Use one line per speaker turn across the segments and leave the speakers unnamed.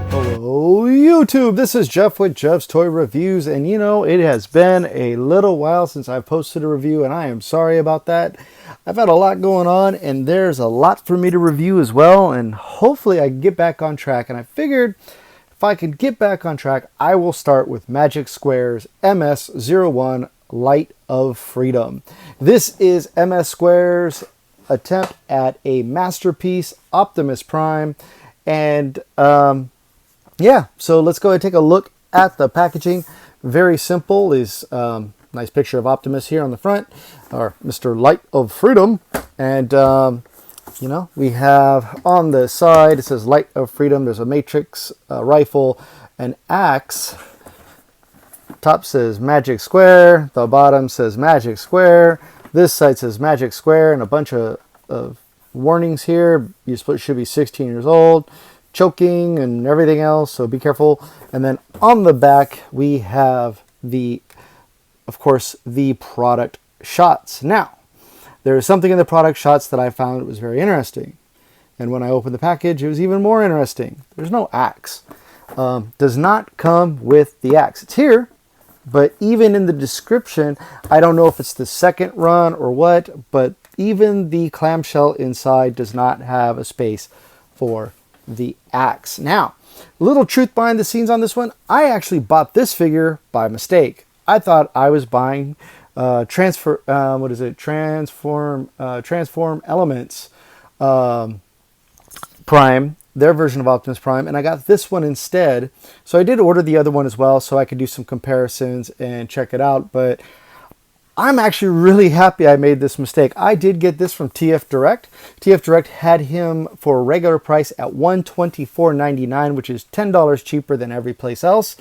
Hello YouTube, this is Jeff with Jeff's Toy Reviews, and you know, it has been a little while since I've posted a review, and I am sorry about that. I've had a lot going on, and there's a lot for me to review as well, and hopefully I can get back on track. And I figured if I could get back on track, I will start with Magic Square's MS-01 Light of Freedom. This is MS Square's attempt at a masterpiece, Optimus Prime, and yeah, so let's go ahead and take a look at the packaging. Very simple. Is nice picture of Optimus here on the front, or Mr. Light of Freedom. And, you know, we have on the side, it says Light of Freedom. There's a matrix, rifle, an axe. Top says Magic Square. The bottom says Magic Square. This side says Magic Square, and a bunch of warnings here. You should be 16 years old. Choking and everything else, so be careful. And then on the back we have of course, the product shots. Now, there is something in the product shots that I found was very interesting, and when I opened the package, it was even more interesting. There's no axe. Does not come with the axe. It's here, but even in the description, I don't know if it's the second run or what, but even the clamshell inside does not have a space for the axe. Now, little truth behind the scenes on this one. I actually bought this figure by mistake. I thought I was buying Transform Elements Prime, their version of Optimus Prime, and I got this one instead. So I did order the other one as well, so I could do some comparisons and check it out. But I'm actually really happy I made this mistake. I did get this from TF Direct. TF Direct had him for a regular price at $124.99, which is $10 cheaper than every place else.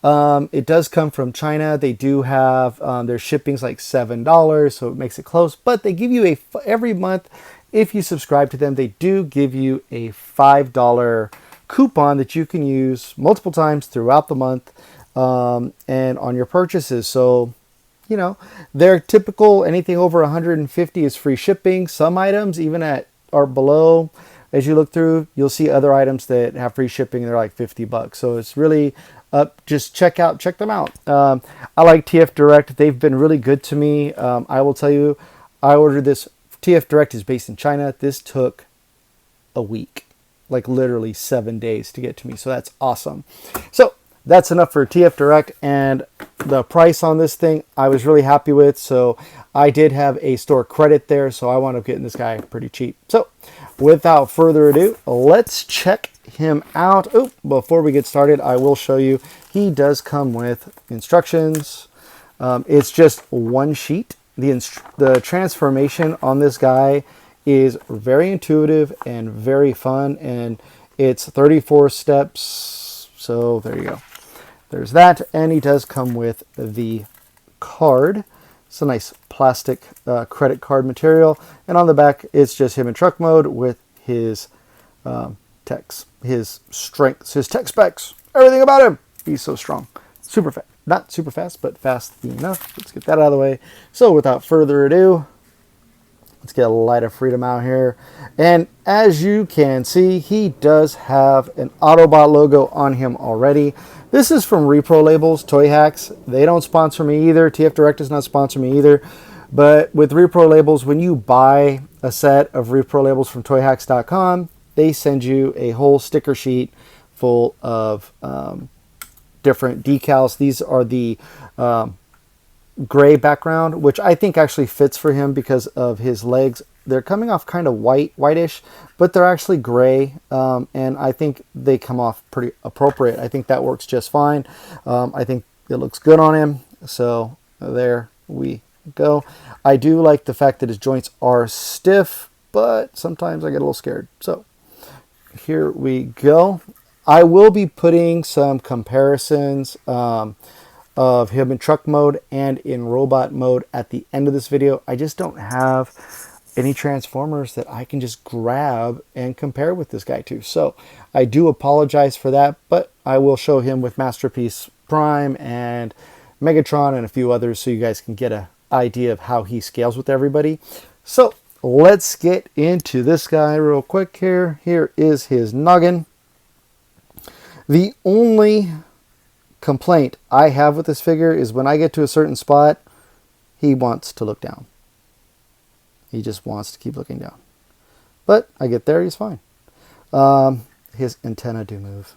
It does come from China. They do have their shipping's like $7, so it makes it close. But they give you every month, if you subscribe to them, they do give you a $5 coupon that you can use multiple times throughout the month and on your purchases. So, you know, their typical anything over 150 is free shipping. Some items even or below, as you look through, you'll see other items that have free shipping. They're like $50. So it's really up. Just check them out. I like TF Direct. They've been really good to me. I will tell you, I ordered this. TF Direct is based in China. This took a week, like literally 7 days to get to me. So that's awesome. So that's enough for TF Direct, and the price on this thing I was really happy with. So I did have a store credit there, so I wound up getting this guy pretty cheap. So without further ado, let's check him out. Oh, before we get started, I will show you he does come with instructions. It's just one sheet. The transformation on this guy is very intuitive and very fun, and it's 34 steps. So there you go. There's that, and he does come with the card. It's a nice plastic credit card material, and on the back it's just him in truck mode with his techs, his strengths, his tech specs, everything about him. He's so strong, super fast, not super fast, but fast enough. Let's get that out of the way. So without further ado, let's get a Light of Freedom out here. And as you can see, he does have an Autobot logo on him already. This is from Repro Labels, Toy Hacks. They don't sponsor me either. TF Direct does not sponsor me either. But with Repro Labels, when you buy a set of Repro Labels from toyhacks.com, they send you a whole sticker sheet full of different decals. These are the gray background, which I think actually fits for him because of his legs. They're coming off kind of whitish, but they're actually gray, and I think they come off pretty appropriate. I think that works just fine. I think it looks good on him, so there we go. I do like the fact that his joints are stiff, but sometimes I get a little scared. So here we go. I will be putting some comparisons of him in truck mode and in robot mode at the end of this video. I just don't have any Transformers that I can just grab and compare with this guy to. So I do apologize for that, but I will show him with Masterpiece Prime and Megatron and a few others so you guys can get a idea of how he scales with everybody. So let's get into this guy real quick here. Here is his noggin. The only complaint I have with this figure is when I get to a certain spot, he wants to look down. He just wants to keep looking down. But I get there, he's fine. His antenna do move.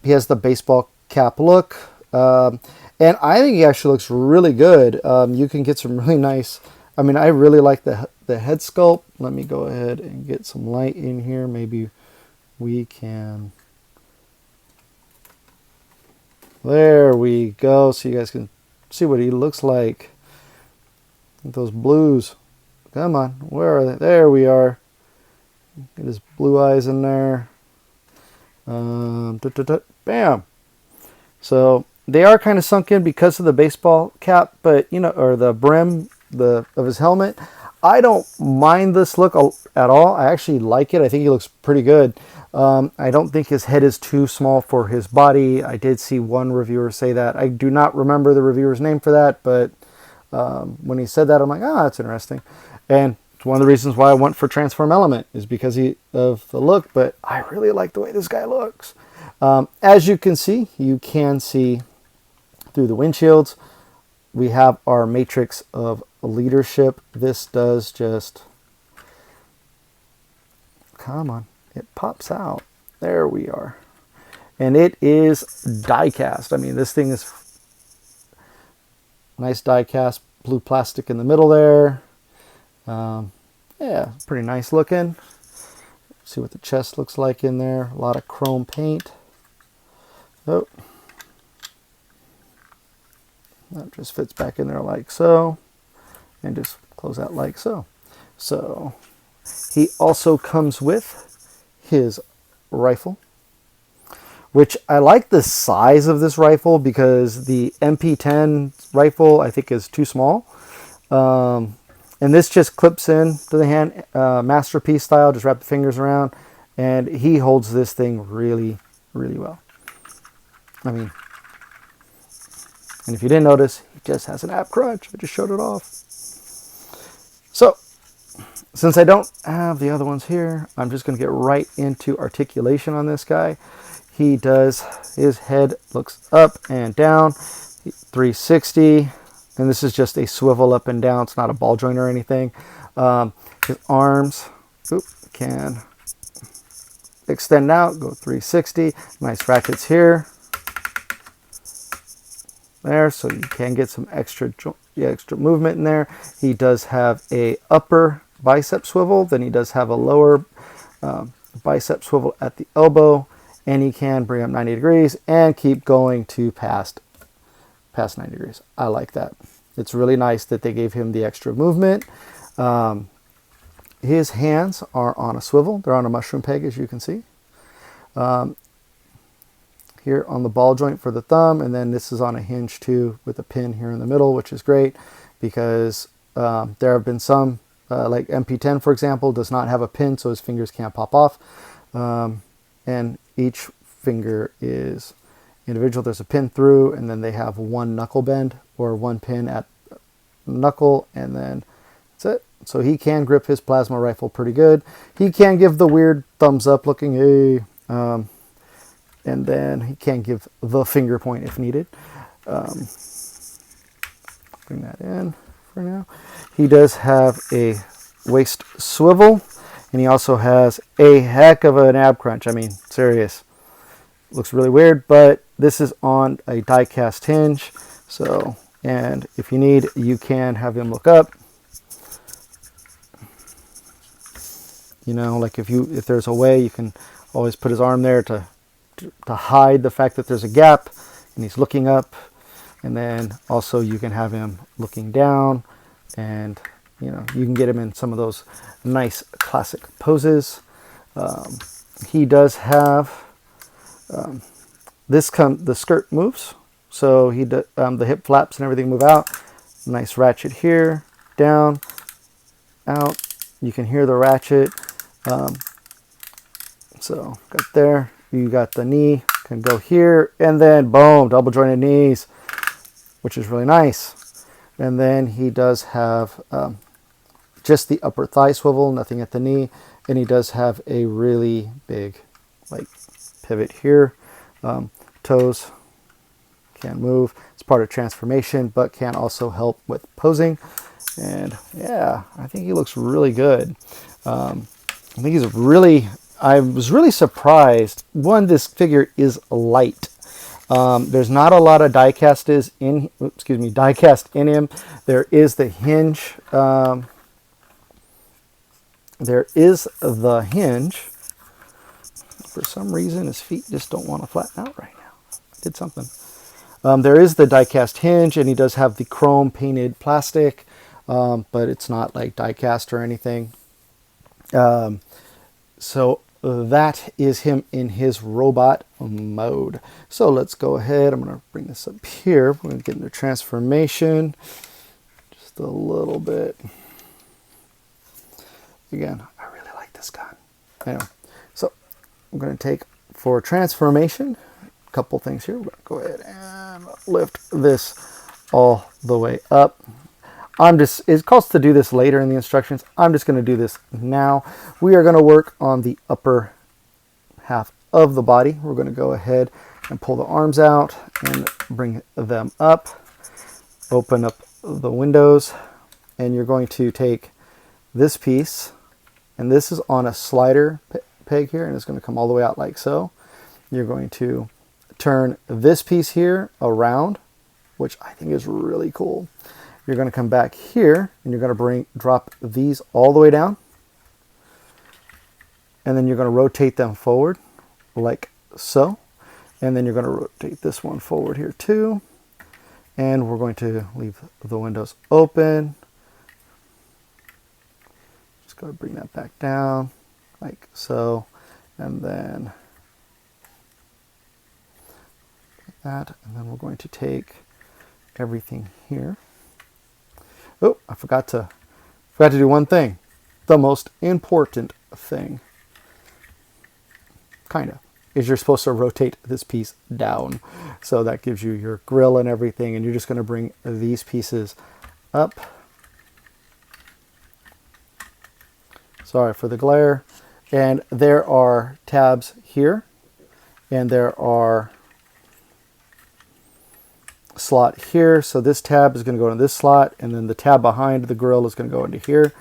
He has the baseball cap look. And I think he actually looks really good. You can get some really nice... I mean, I really like the head sculpt. Let me go ahead and get some light in here. Maybe we can... There we go. So you guys can see what he looks like. Those blues. Come on. Where are they? There we are. Get his blue eyes in there. Bam. So they are kind of sunk in because of the baseball cap, but you know, or the brim of his helmet. I don't mind this look at all. I actually like it. I think he looks pretty good. I don't think his head is too small for his body. I did see one reviewer say that. I do not remember the reviewer's name for that, but when he said that, I'm like, ah, that's interesting. And it's one of the reasons why I went for Transform Element is because of the look, but I really like the way this guy looks. As you can see through the windshields. We have our matrix of leadership. This does just... Come on. It pops out. There we are. And it is die cast. I mean, this thing is nice die cast. Blue plastic in the middle there. Yeah, pretty nice looking. See what the chest looks like in there. A lot of chrome paint. Oh. That just fits back in there like so. And just close out like so. So, he also comes with his rifle, which I like the size of this rifle because the MP10 rifle I think is too small. And this just clips in to the hand, masterpiece style, just wrap the fingers around, and he holds this thing really, really well. I mean, and if you didn't notice, he just has an ab crunch. I just showed it off. So, since I don't have the other ones here, I'm just going to get right into articulation on this guy. He does, his head looks up and down, 360, and this is just a swivel up and down. It's not a ball joint or anything. His arms can extend out, go 360. Nice ratchets here. There, so you can get some extra movement in there. He does have a upper bicep swivel, then he does have a lower bicep swivel at the elbow, and he can bring up 90 degrees and keep going to past 90 degrees. I like that. It's really nice that they gave him the extra movement. His hands are on a swivel. They're on a mushroom peg, as you can see. Here on the ball joint for the thumb, and then this is on a hinge too with a pin here in the middle, which is great because there have been some, like MP10 for example, does not have a pin, so his fingers can't pop off. And each finger is individual. There's a pin through, and then they have one knuckle bend or one pin at knuckle, and then that's it. So he can grip his plasma rifle pretty good. He can give the weird thumbs up looking, hey, and then he can give the finger point if needed. Bring that in for now. He does have a waist swivel, and he also has a heck of an ab crunch. I mean, serious. Looks really weird, but this is on a die cast hinge. So, and if you need, you can have him look up. You know, like if there's a way, you can always put his arm there to hide the fact that there's a gap, and he's looking up. And then also you can have him looking down, and you know, you can get him in some of those nice classic poses. He does have the skirt moves, so the hip flaps and everything move out. Nice ratchet here, down, out. You can hear the ratchet. So got there. You got the knee, can go here, and then boom, double jointed knees, which is really nice. And then he does have just the upper thigh swivel, nothing at the knee. And he does have a really big like pivot here. Toes can't move. It's part of transformation, but can also help with posing. And yeah, I think he looks really good. I think he's really, I was really surprised. One, this figure is light. There's not a lot of die-cast die-cast in him. There is the hinge. There is the hinge. For some reason, his feet just don't want to flatten out right now. I did something. There is the die-cast hinge, and he does have the chrome painted plastic, but it's not like die-cast or anything. So that is him in his robot mode. So let's go ahead. I'm going to bring this up here. We're going to get into transformation just a little bit. Again, I really like this gun. Anyway, so I'm going to take for transformation a couple things here. We're going to go ahead and lift this all the way up. It calls to do this later in the instructions. I'm just going to do this now. We are going to work on the upper half of the body. We're going to go ahead and pull the arms out and bring them up. Open up the windows, and you're going to take this piece, and this is on a slider peg here, and it's going to come all the way out like so. You're going to turn this piece here around, which I think is really cool. You're going to come back here, and you're going to drop these all the way down, and then you're going to rotate them forward like so, and then you're going to rotate this one forward here too, and we're going to leave the windows open. Just go to bring that back down like so, and then like that, and then we're going to take everything here. Oh, I forgot to do one thing. The most important thing, kind of, is you're supposed to rotate this piece down. So that gives you your grill and everything, and you're just going to bring these pieces up. Sorry for the glare. And there are tabs here, and there are slot here. So this tab is going to go in this slot, and then the tab behind the grill is going to go into here,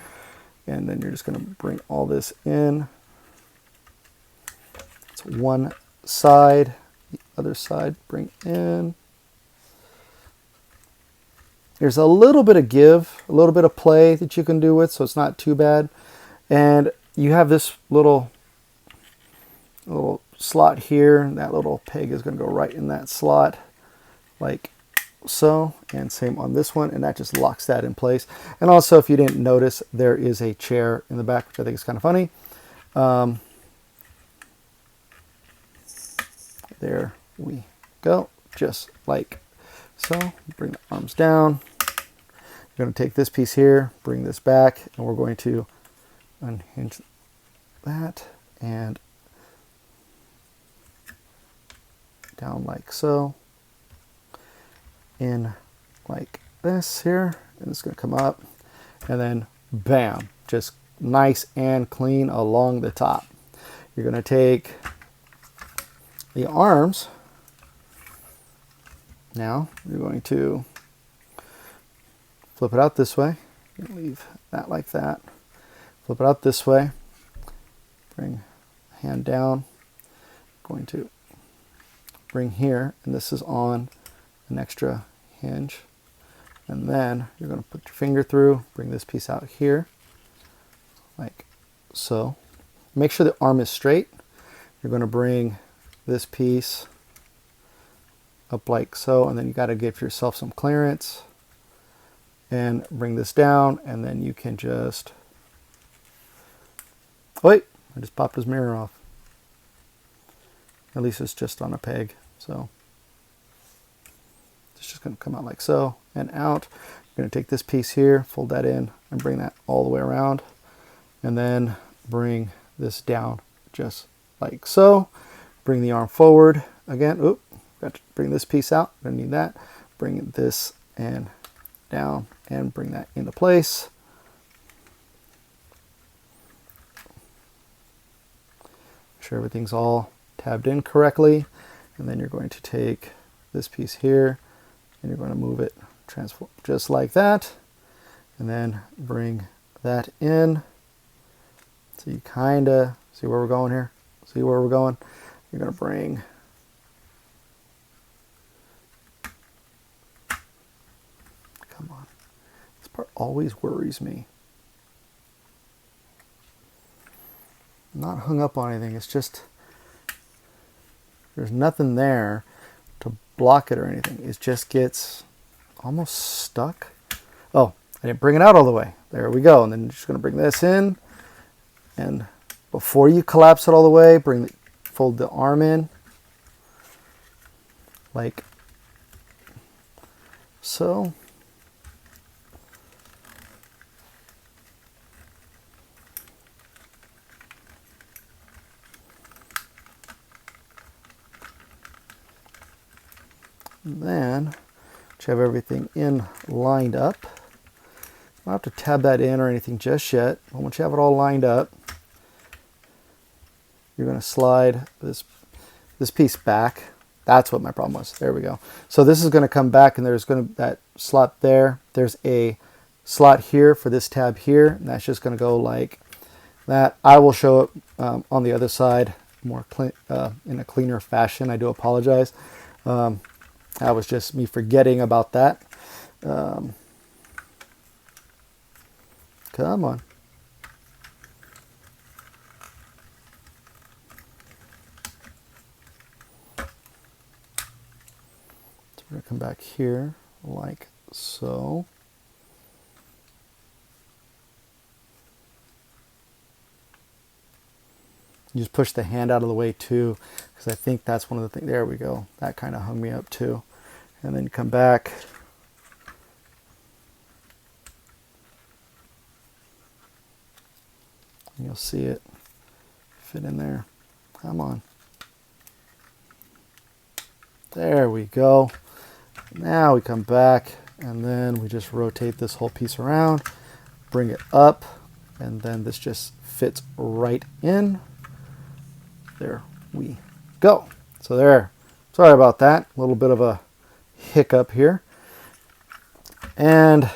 and then you're just going to bring all this in. It's one side, the other side bring in. There's a little bit of give, a little bit of play that you can do with, so it's not too bad. And you have this little slot here, and that little peg is going to go right in that slot like so, and same on this one, and that just locks that in place. And also, if you didn't notice, there is a chair in the back, which I think is kind of funny. There we go, just like so. Bring the arms down. You're going to take this piece here, bring this back, and we're going to unhinge that and down like so. In like this here, and it's going to come up, and then bam, just nice and clean along the top. You're going to take the arms. Now you're going to flip it out this way, leave that like that, flip it out this way, bring hand down, going to bring here, and this is on an extra hinge, and then you're going to put your finger through, bring this piece out here like so. Make sure the arm is straight. You're going to bring this piece up like so, and then you got to give yourself some clearance and bring this down, and then you can just wait. I just popped his mirror off. At least it's just on a peg, so it's just going to come out like so and out. You're going to take this piece here, fold that in, and bring that all the way around, and then bring this down just like so. Bring the arm forward again. Oop, got to bring this piece out. I need that. Bring this and down and bring that into place. Make sure everything's all tabbed in correctly. And then you're going to take this piece here and you're going to move it, transform just like that. And then bring that in. So you kind of see where we're going here. See where we're going? You're going to bring come on. This part always worries me. I'm not hung up on anything. It's just there's nothing there to block it or anything. It just gets almost stuck. Oh, I didn't bring it out all the way. There we go. And then you're just going to bring this in. And before you collapse it all the way, fold the arm in like so. And then you have everything in lined up. You don't have to tab that in or anything just yet. But once you have it all lined up, you're going to slide this piece back. That's what my problem was. There we go. So this is going to come back, and there's going to that slot there. There's a slot here for this tab here, and that's just going to go like that. I will show it on the other side more in a cleaner fashion. I do apologize. That was just me forgetting about that. Come on. So we're going to come back here like so. You just push the hand out of the way too, because I think that's one of the things. There we go. That kind of hung me up too. And then you come back. And you'll see it fit in there. Come on. There we go. Now we come back, and then we just rotate this whole piece around, bring it up, and then this just fits right in. There we go. So there. Sorry about that. A little bit of a hiccup here. And,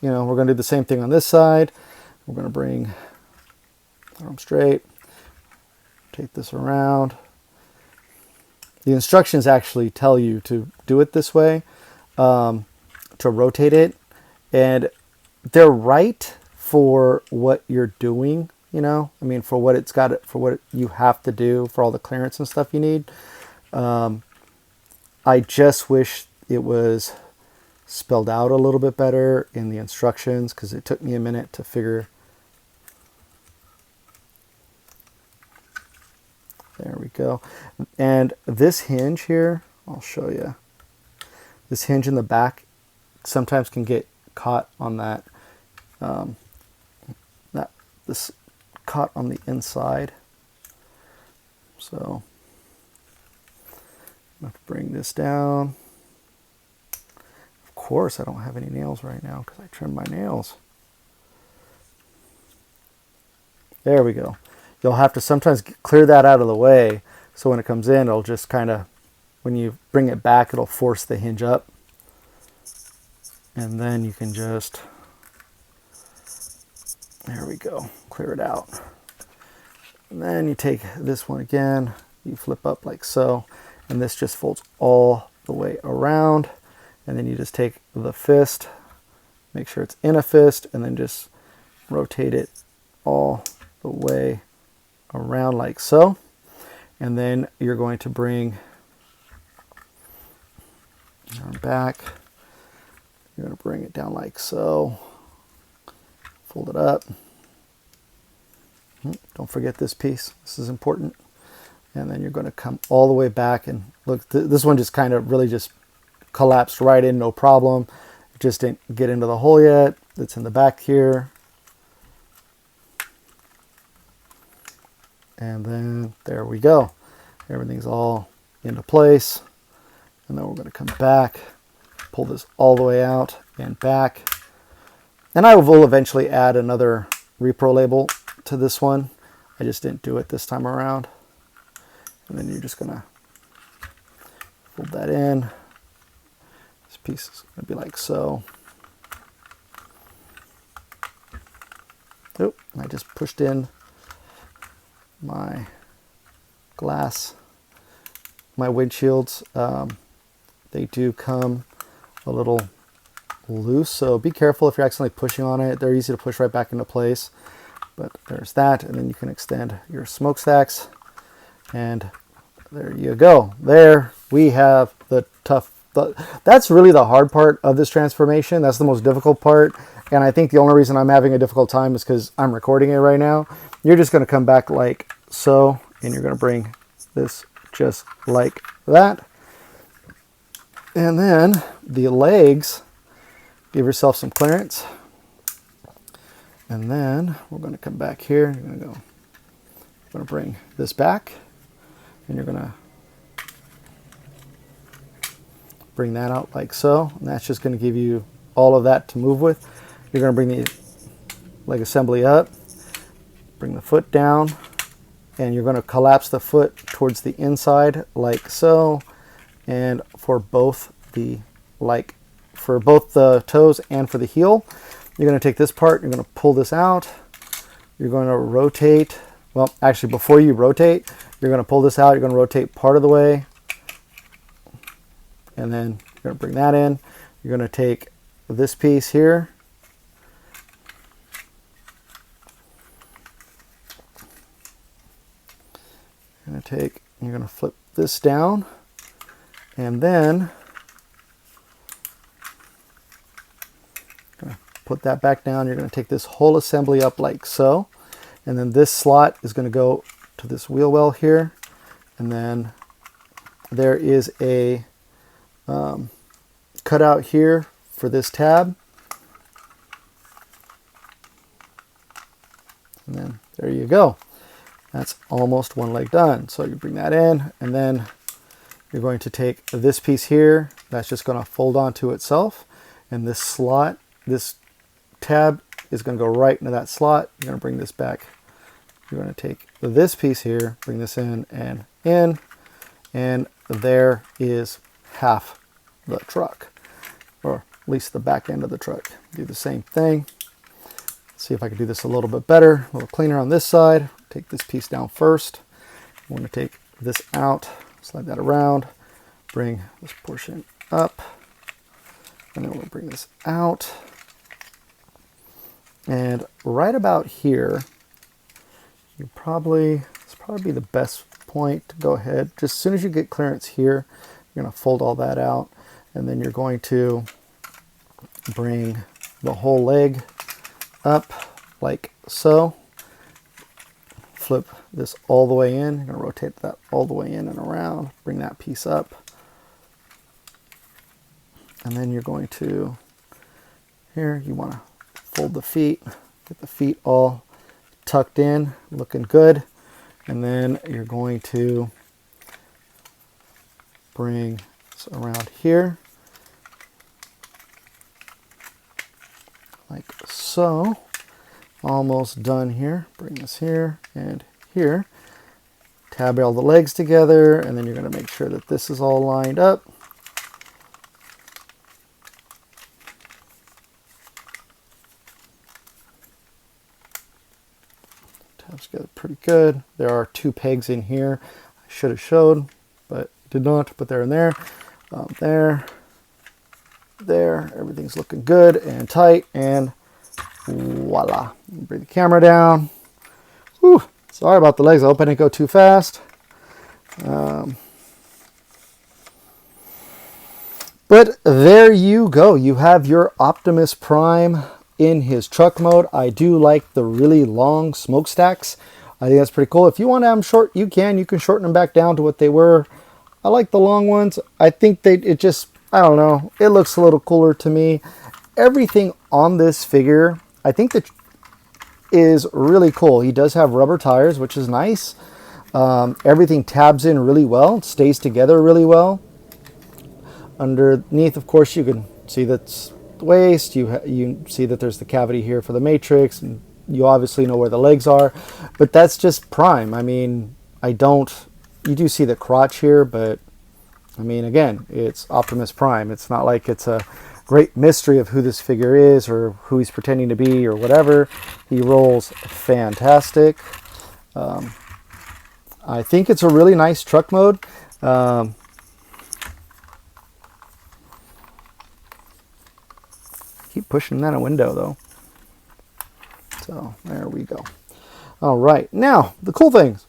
we're going to do the same thing on this side. We're going to bring the arm straight, take this around. The instructions actually tell you to do it this way, to rotate it. And they're right for what you're doing. For what it's got, for what you have to do, for all the clearance and stuff you need. I just wish it was spelled out a little bit better in the instructions, because it took me a minute to figure. There we go. And this hinge here, I'll show you. This hinge in the back sometimes can get caught on that. This caught on the inside. So I have to bring this down. Of course, I don't have any nails right now because I trimmed my nails. There we go. You'll have to sometimes clear that out of the way, so when it comes in, it'll just kind of, when you bring it back, it'll force the hinge up. And then you can just, there we go, clear it out. And then you take this one again, you flip up like so, and this just folds all the way around. And then you just take the fist, make sure it's in a fist, and then just rotate it all the way around like so. And then you're going to bring your arm back. You're going to bring it down like so. Fold it up. Don't forget this piece. This is important. And then you're going to come all the way back, and look, this one just kind of really just collapsed right in, no problem. It just didn't get into the hole yet. It's in the back here. And then there we go. Everything's all into place. And then we're going to come back, pull this all the way out, and back. And I will eventually add another repro label to this one. I just didn't do it this time around. And then you're just gonna fold that in. This piece is gonna be like so. Oh, I just pushed in my glass. My windshields, they do come a little loose, so be careful if you're accidentally pushing on it. They're easy to push right back into place. But there's that, and then you can extend your smokestacks, and there you go. There we have the tough. That's really the hard part of this transformation. That's the most difficult part, and I think the only reason I'm having a difficult time is because I'm recording it right now. You're just going to come back like so, and you're going to bring this just like that, and then the legs, give yourself some clearance. And then we're going to come back here. You're going to bring this back, and you're going to bring that out like so. And that's just going to give you all of that to move with. You're going to bring the leg assembly up, bring the foot down, and you're going to collapse the foot towards the inside like so. And for both the toes and for the heel, you're going to take this part, you're going to pull this out, you're going to rotate, well, actually before you rotate, you're going to pull this out, you're going to rotate part of the way, and then you're going to bring that in. You're going to take this piece here, you're going to flip this down, and then put that back down. You're going to take this whole assembly up like so, and then this slot is going to go to this wheel well here, and then there is a cutout here for this tab, and then there you go. That's almost one leg done. So you bring that in, and then you're going to take this piece here, that's just going to fold onto itself, and this slot, this tab is going to go right into that slot. You're going to bring this back. You're going to take this piece here, bring this in, and there is half the truck, or at least the back end of the truck. Do the same thing. See if I can do this a little bit better, a little cleaner on this side. Take this piece down first. I'm going to take this out, slide that around, bring this portion up, and then we'll bring this out. And right about here, it's probably be the best point to go ahead. Just as soon as you get clearance here, you're going to fold all that out, and then you're going to bring the whole leg up like so. Flip this all the way in. You're going to rotate that all the way in and around. Bring that piece up. And then you're going to, here, you want to fold the feet. Get the feet all tucked in, looking good. And then you're going to bring this around here. Like so. Almost done here. Bring this here and here. Tab all the legs together, and then you're going to make sure that this is all lined up. Tabs together pretty good. There are 2 pegs in here. I should have showed, but did not. But they're in there. There. Everything's looking good and tight, and voila. Bring the camera down. Whew. Sorry about the legs. I hope I didn't go too fast. But there you go. You have your Optimus Prime in his truck mode. I do like the really long smokestacks. I think that's pretty cool. If you want to have them short, you can. You can shorten them back down to what they were. I like the long ones. I think I don't know. It looks a little cooler to me. Everything on this figure, I think that is really cool. He does have rubber tires, which is nice. Everything tabs in really well, stays together really well. Underneath, of course, you can see that's the waist. You see that there's the cavity here for the matrix, and you obviously know where the legs are, but that's just Prime. I mean, you do see the crotch here, but I mean, again, it's Optimus Prime. It's not like it's a great mystery of who this figure is or who he's pretending to be or whatever. He rolls fantastic. I think it's a really nice truck mode. Keep pushing that a window though. So there we go. All right, now the cool things.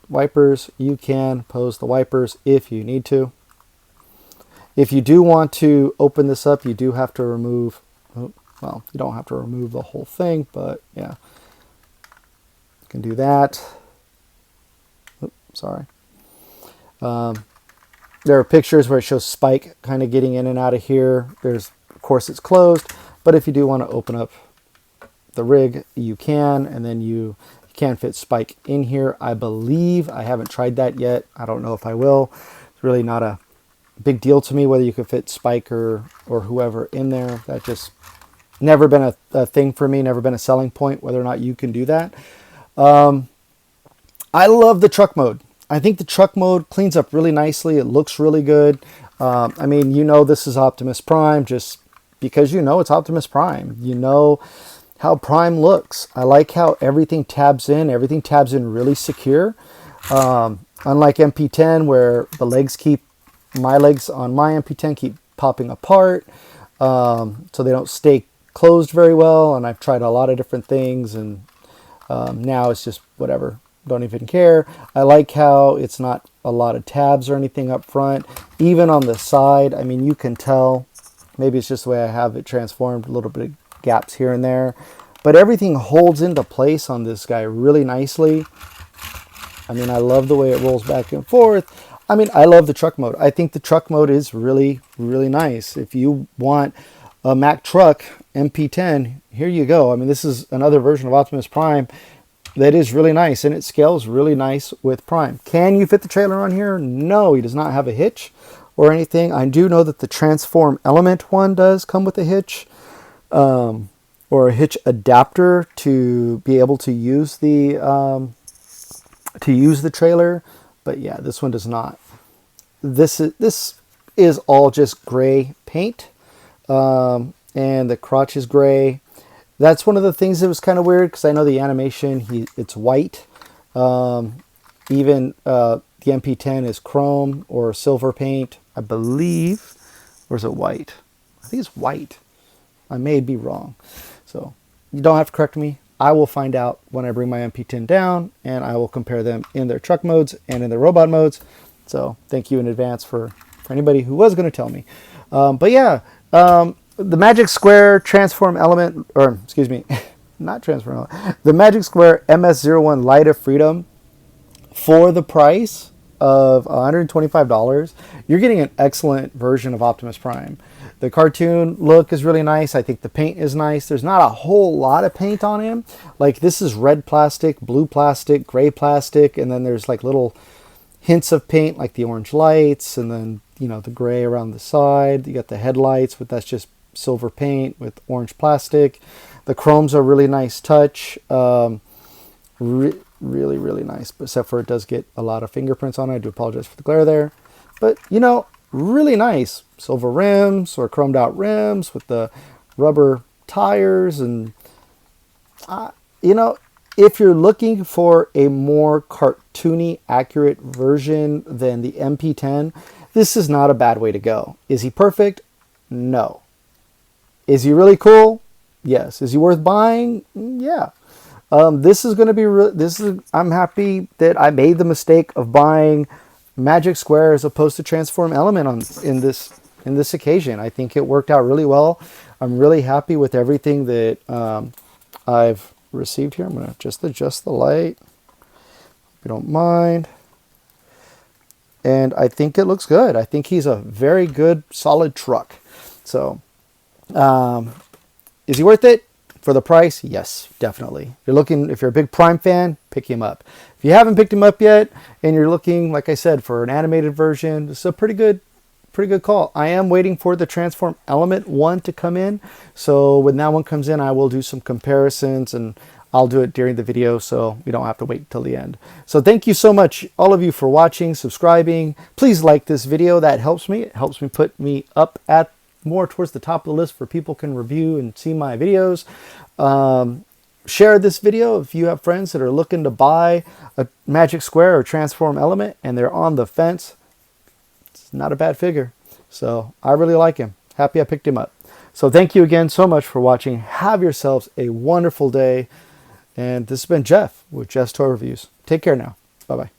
Wipers, you can pose the wipers if you need to. If you do want to open this up, you do have to remove, well, you don't have to remove the whole thing, but yeah, you can do that. Oops, sorry. There are pictures where it shows Spike kind of getting in and out of here. Of course, it's closed, but if you do want to open up the rig, you can, and then you can fit Spike in here, I believe. I haven't tried that yet. I don't know if I will. It's really not a big deal to me whether you could fit Spike or whoever in there. That just never been a thing for me, never been a selling point, whether or not you can do that. I love the truck mode. I think the truck mode cleans up really nicely. It looks really good. I mean, you know this is Optimus Prime just because you know it's Optimus Prime. You know how Prime looks. I like how everything tabs in. Everything tabs in really secure. Unlike MP10 where the legs my legs on my MP10 keep popping apart. So they don't stay closed very well. And I've tried a lot of different things. And now it's just whatever. Don't even care. I like how it's not a lot of tabs or anything up front. Even on the side, I mean, you can tell. Maybe it's just the way I have it transformed. A little bit of gaps here and there. But everything holds into place on this guy really nicely. I mean, I love the way it rolls back and forth. I mean, I love the truck mode. I think the truck mode is really, really nice. If you want a Mack truck MP10, here you go. I mean, this is another version of Optimus Prime that is really nice, and it scales really nice with Prime. Can you fit the trailer on here? No, he does not have a hitch or anything. I do know that the Transform Element one does come with a hitch, or a hitch adapter to be able to use the trailer. But yeah, this one does not. This is all just gray paint, and the crotch is gray. That's one of the things that was kind of weird because I know the animation it's white. Even the MP10 is chrome or silver paint, I believe. Or is it white? I think it's white. I may be wrong. So you don't have to correct me. I will find out when I bring my MP10 down, and I will compare them in their truck modes and in their robot modes. So thank you in advance for anybody who was going to tell me. But yeah, the Magic Square Transform Element, or excuse me, not Transform Element, the Magic Square MS-01 Light of Freedom, for the price of $125, you're getting an excellent version of Optimus Prime. The cartoon look is really nice. I think the paint is nice. There's not a whole lot of paint on him. Like this is red plastic, blue plastic, gray plastic, and then there's like little hints of paint like the orange lights, and then, you know, the gray around the side. You got the headlights, but that's just silver paint with orange plastic. The chrome's a really nice touch. Really, really nice, except for it does get a lot of fingerprints on it. I do apologize for the glare there. But, you know, really nice. Silver rims or chromed out rims with the rubber tires. And, you know, if you're looking for a more cartoony, accurate version than the MP10, this is not a bad way to go. Is he perfect? No. Is he really cool? Yes. Is he worth buying? Yeah. This is going to be I'm happy that I made the mistake of buying Magic Square as opposed to Transform Element in this occasion. I think it worked out really well. I'm really happy with everything that I've received here. I'm going to just adjust the light, if you don't mind. And I think it looks good. I think he's a very good, solid truck. So, is he worth it? For the price, yes, definitely. If you're a big Prime fan, pick him up. If you haven't picked him up yet, and you're looking, like I said, for an animated version, it's a pretty good pretty good call. I am waiting for the Transform Element 1 to come in. So when that one comes in, I will do some comparisons, and I'll do it during the video so we don't have to wait till the end. So thank you so much, all of you, for watching, subscribing. Please like this video. That helps me. It helps me put me up at more towards the top of the list for people can review and see my videos. Share this video if you have friends that are looking to buy a Magic Square or Transform Element and they're on the fence. It's not a bad figure. So I really like him. Happy I picked him up. So thank you again so much for watching. Have yourselves a wonderful day. And this has been Jeff with Jeff's Toy Reviews. Take care now. Bye-bye.